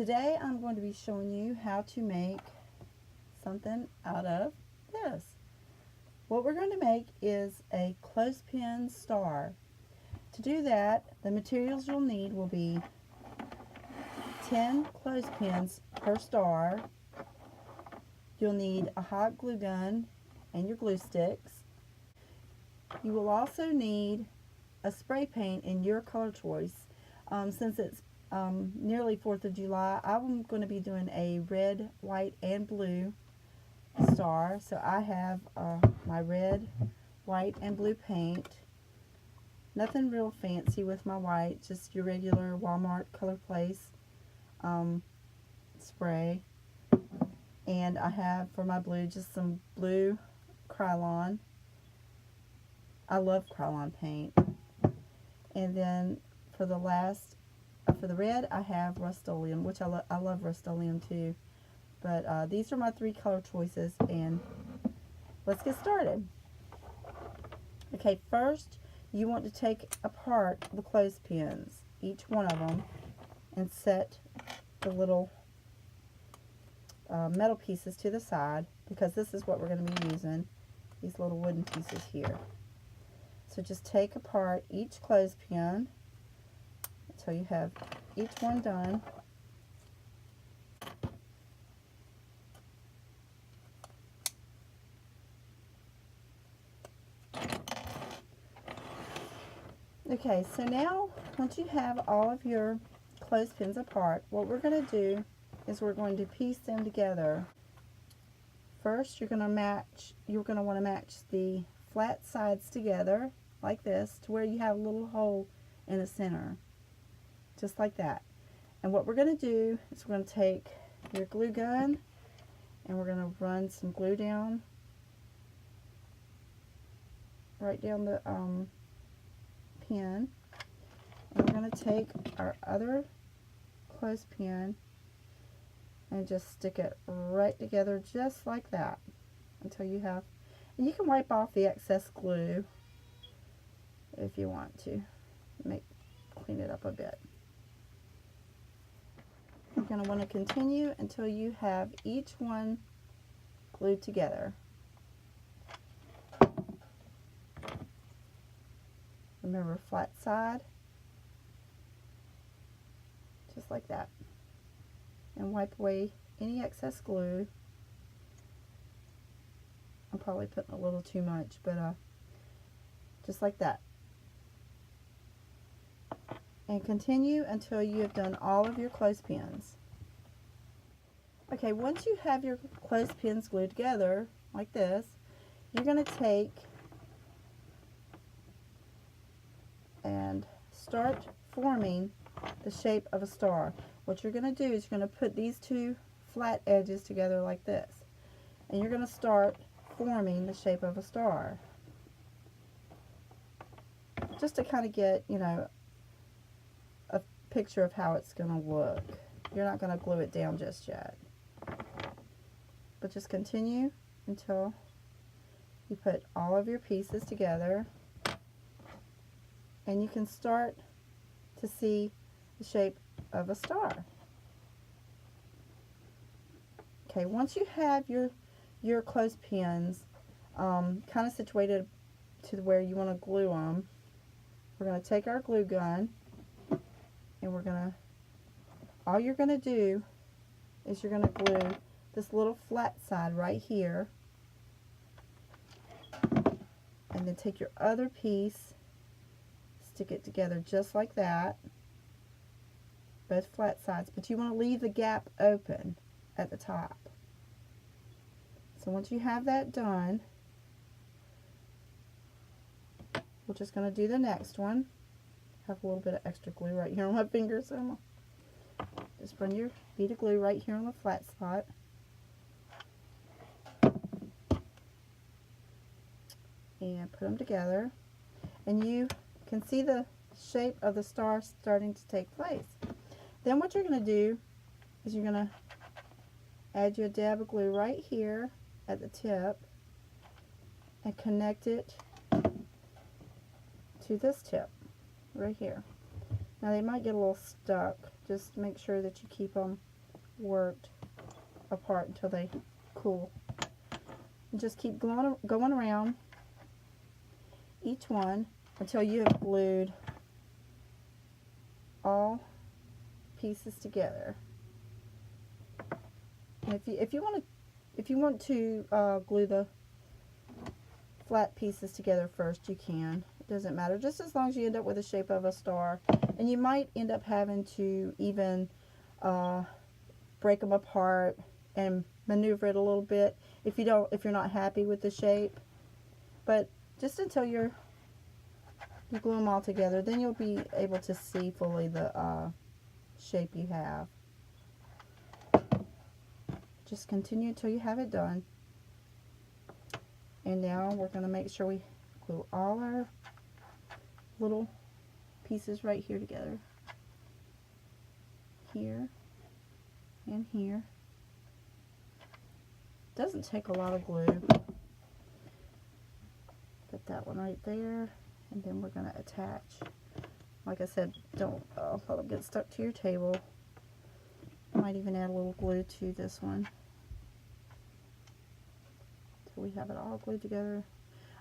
Today I'm going to be showing you how to make something out of this. What we're going to make is a clothespin star. To do that, the materials you'll need will be 10 clothespins per star. You'll need a hot glue gun and your glue sticks. You will also need a spray paint in your color choice. Since it's nearly 4th of July, I'm going to be doing a red, white, and blue star. So I have my red, white, and blue paint. Nothing real fancy with my white, just your regular Walmart Color Place spray. And I have for my blue just some blue Krylon. I love Krylon paint. And then for the red, I have Rust-Oleum, which I love Rust-Oleum too. But these are my 3 color choices, and let's get started. Okay, first you want to take apart the clothespins, each one of them, and set the little metal pieces to the side, because this is what we're going to be using, these little wooden pieces here. So just take apart each clothespin until you have each one done. Okay, so now once you have all of your clothespins apart, what we're going to do is we're going to piece them together. First, you're going to want to match the flat sides together like this to where you have a little hole in the center, just like that. And what we're going to do is we're going to take your glue gun and we're going to run some glue down right down the pin, and we're going to take our other clothespin and just stick it right together just like that until you have, and you can wipe off the excess glue if you want to clean it up a bit. You're going to want to continue until you have each one glued together. Remember, flat side, just like that, and wipe away any excess glue. I'm probably putting a little too much, but just like that. And continue until you have done all of your clothespins. Okay, once you have your clothespins glued together like this, you're going to take and start forming the shape of a star. What you're going to do is you're going to put these 2 flat edges together like this, and you're going to start forming the shape of a star, just to kind of get, you know, a picture of how it's going to look. You're not going to glue it down just yet, but just continue until you put all of your pieces together, and you can start to see the shape of a star. Okay, once you have your clothespins kind of situated to where you want to glue them, we're going to take our glue gun, and all you're going to do is you're going to glue this little flat side right here, and then take your other piece, stick it together just like that, both flat sides, but you want to leave the gap open at the top. So once you have that done, we're just going to do the next one. I have a little bit of extra glue right here on my fingers, so I'm going to just run your bead of glue right here on the flat spot. And put them together, and you can see the shape of the star starting to take place. Then what you're going to do is you're going to add your dab of glue right here at the tip and connect it to this tip right here. Now they might get a little stuck. Just make sure that you keep them worked apart until they cool. And just keep going around each one until you have glued all pieces together. And if you want to glue the flat pieces together first, you can. It doesn't matter, just as long as you end up with the shape of a star. And you might end up having to even break them apart and maneuver it a little bit if you're not happy with the shape. But just until you glue them all together, then you'll be able to see fully the shape you have. Just continue until you have it done. And now we're going to make sure we glue all our little pieces right here together. Here and here. Doesn't take a lot of glue. Put that one right there, and then we're going to attach. Like I said, don't let them get stuck to your table. Might even add a little glue to this one. So we have it all glued together.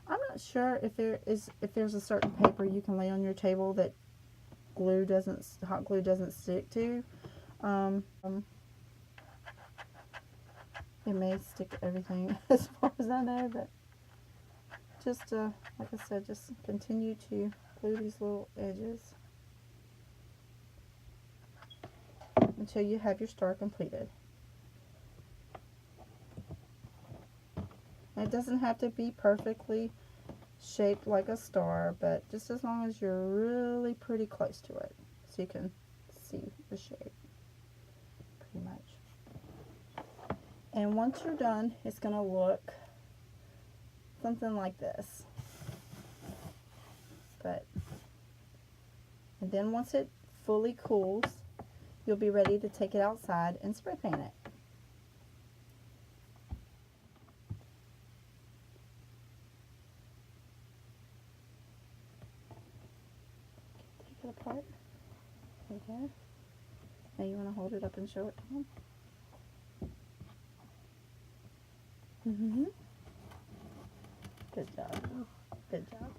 I'm not sure if there's a certain paper you can lay on your table that hot glue doesn't stick to. It may stick to everything as far as I know, but just like I said, just continue to glue these little edges until you have your star completed. And it doesn't have to be perfectly shaped like a star, but just as long as you're really pretty close to it, so you can see the shape pretty much. And once you're done, it's going to look something like this. And then once it fully cools, you'll be ready to take it outside and spray paint it. Take it apart. There you go. Now you want to hold it up and show it to them. Good job. Good job.